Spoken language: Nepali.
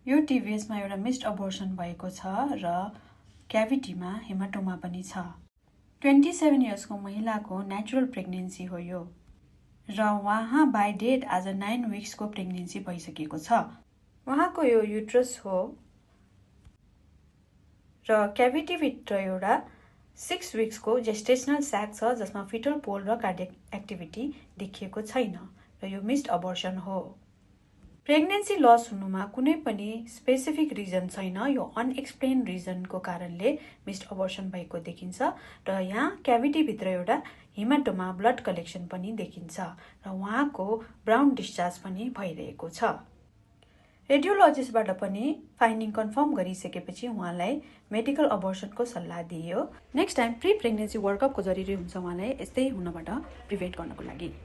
यो टिभीएसमा एउटा मिस्ड अबोर्सन भएको छ र क्याभिटीमा हेमाटोमा पनि छ। 27 इयर्सको महिलाको नेचुरल प्रेग्नेन्सी हो यो र उहाँ बाई डेट आज 9 विक्सको प्रेग्नेन्सी भइसकेको छ। उहाँको यो युट्रस हो र क्याभिटीभित्र एउटा 6 विक्सको जेस्टेसनल स्याक छ जसमा फिटल पोल र कार्डियक एक्टिभिटी देखिएको छैन र यो मिस्ड अबोर्सन हो। प्रेग्नेन्सी लस हुनुमा कुनै पनि स्पेसिफिक रिजन छैन, यो अनएक्सप्लेन रिजनको कारणले मिस्ड अबोर्सन भएको देखिन्छ र यहाँ क्याभिटीभित्र एउटा हेमाटोमा ब्लड कलेक्सन पनि देखिन्छ र उहाँको ब्राउन डिस्चार्ज पनि भइरहेको छ। रेडियोलोजिस्टबाट पनि फाइन्डिङ कन्फर्म गरिसकेपछि उहाँलाई मेडिकल अबोर्सनको सल्लाह दिइयो। नेक्स्ट टाइम प्री प्रेग्नेन्सी वर्कअपको जरुरी हुन्छ उहाँलाई यस्तै हुनबाट प्रिभेन्ट गर्नको लागि।